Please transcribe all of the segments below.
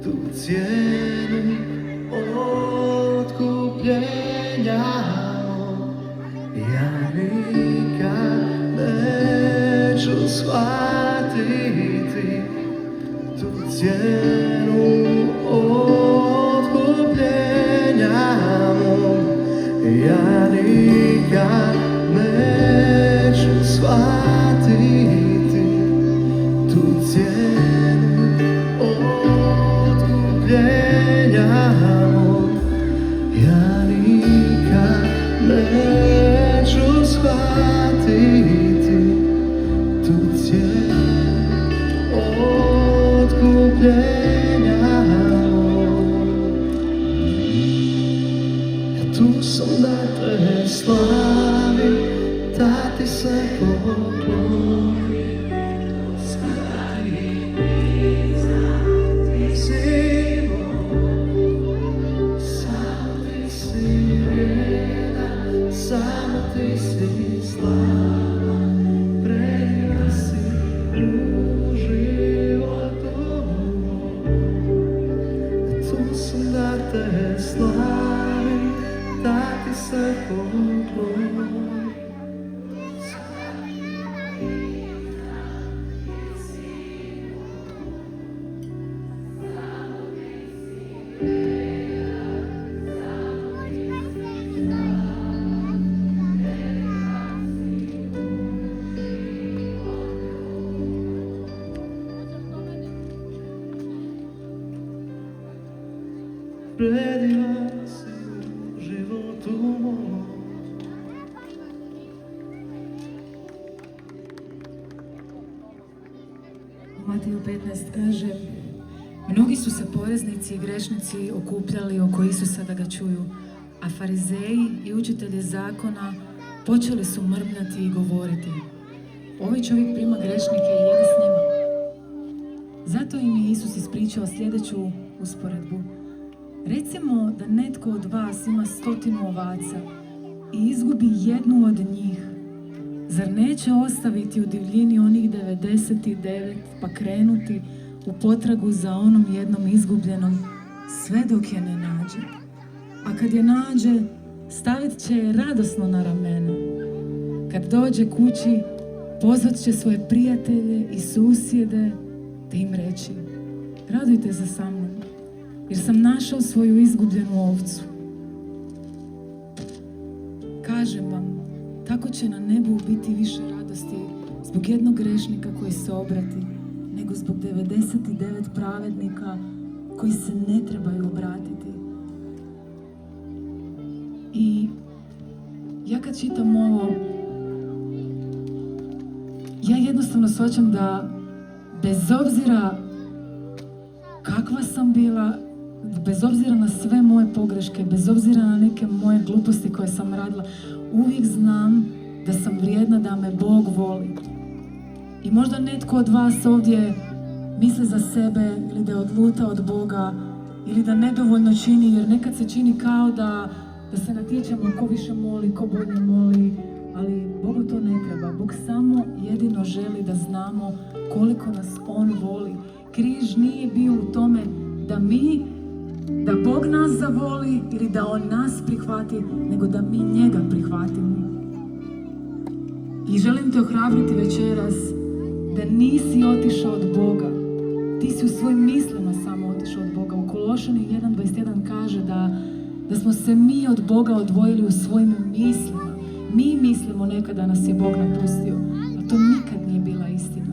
tu cijenu otkupljenja. Ja nikad neću shvatiti tu cijenu otkupljenja. Ja nikad neću shvatiti tu cijenu otkupljenja. Ja nikad neću shvatiti tu cijenu otkupljenja. Ja tu sam da te slavim, da ti se poklonim. Samo ti si slava, predivna si u životu. Tu sam da te slavim, da ti se poklonim. Predivan si u životu mom. U Mateju 15 kaže: mnogi su se poreznici i grešnici okupljali oko Isusa da ga čuju, a farizeji i učitelji zakona počeli su mrmljati i govoriti: ovaj čovjek prima grešnike i jede s njima. Zato im je Isus ispričao sljedeću usporedbu. Recimo da netko od vas ima 100 ovaca i izgubi jednu od njih. Zar neće ostaviti u divljini onih 99 pa krenuti u potragu za onom jednom izgubljenom sve dok je ne nađe? A kad je nađe, stavit će je radosno na ramena. Kad dođe kući, pozvat će svoje prijatelje i susjede te im reći: radujte se sa mnom, jer sam našao svoju izgubljenu ovcu. Kažem vam, tako će na nebu biti više radosti zbog jednog grešnika koji se obrati, nego zbog 99 pravednika koji se ne trebaju obratiti. I ja kad čitam ovo, ja jednostavno shvaćam da bez obzira kakva sam bila, bez obzira na sve moje pogreške, bez obzira na neke moje gluposti koje sam radila, uvijek znam da sam vrijedna, da me Bog voli. I možda netko od vas ovdje misli za sebe ili da je odlutao od Boga ili da nedovoljno čini, jer nekad se čini kao da se natječemo ko više moli, ko bolje moli, ali Bogu to ne treba. Bog samo jedino želi da znamo koliko nas On voli. Križ nije bio u tome da Bog nas zavoli ili da On nas prihvati, nego da mi njega prihvatimo. I želim te ohrabriti večeras da nisi otišao od Boga. Ti si u svojim mislima samo otišao od Boga. U Kološanih 1.21 kaže da smo se mi od Boga odvojili u svojim mislima. Mi mislimo nekada nas je Bog napustio, a to nikad nije bila istina.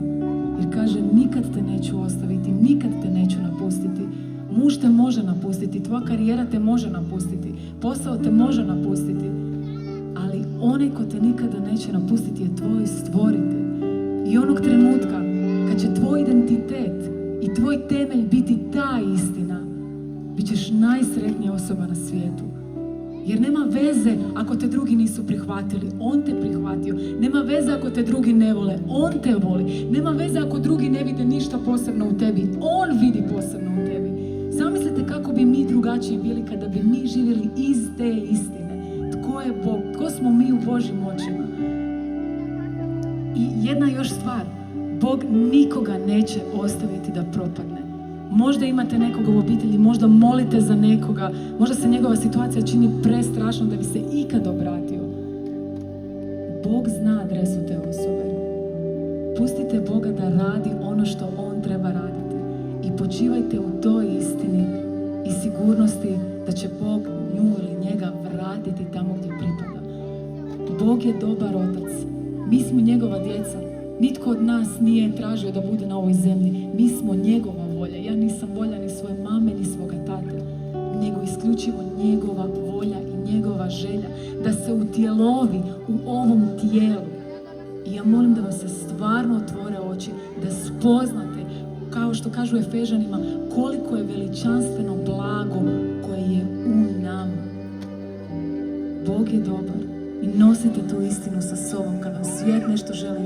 Jer kaže, nikad te neću ostaviti, nikad te neću napustiti. Muž te može napustiti, tvoja karijera te može napustiti, posao te može napustiti, ali onaj ko te nikada neće napustiti je tvoj stvoritelj. I onog trenutka kad će tvoj identitet i tvoj temelj biti ta istina, bit ćeš najsretnija osoba na svijetu. Jer nema veze ako te drugi nisu prihvatili, On te prihvatio. Nema veze ako te drugi ne vole, On te voli. Nema veze ako drugi ne vide ništa posebno u tebi, On vidi posebno u tebi. Zamislite kako bi mi drugačiji bili kada bi mi živjeli iz te istine. Tko je Bog? Tko smo mi u Božjim očima? I jedna još stvar. Bog nikoga neće ostaviti da propadne. Možda imate nekoga u obitelji, možda molite za nekoga, možda se njegova situacija čini prestrašno da bi se ikad obratio. Bog zna adresu te osobe. Pustite Boga da radi ono što On treba raditi i počivajte u toj istini i sigurnosti da će Bog nju ili njega vratiti tamo gdje pripada. Bog je dobar otac. Mi smo njegova djeca. Nitko od nas nije tražio da bude na ovoj zemlji. Mi smo njegova volja. Ja nisam volja ni svoje mame, ni svoga tate, nego isključivo njegova volja i njegova želja da se utjelovi u ovom tijelu. I ja molim da vam se stvarno otvore oči, da spoznate, kao što kažu Efežanima, koliko je veličanstveno blago koje je u nama. Bog je dobar i nosite tu istinu sa sobom kad vam svijet nešto želi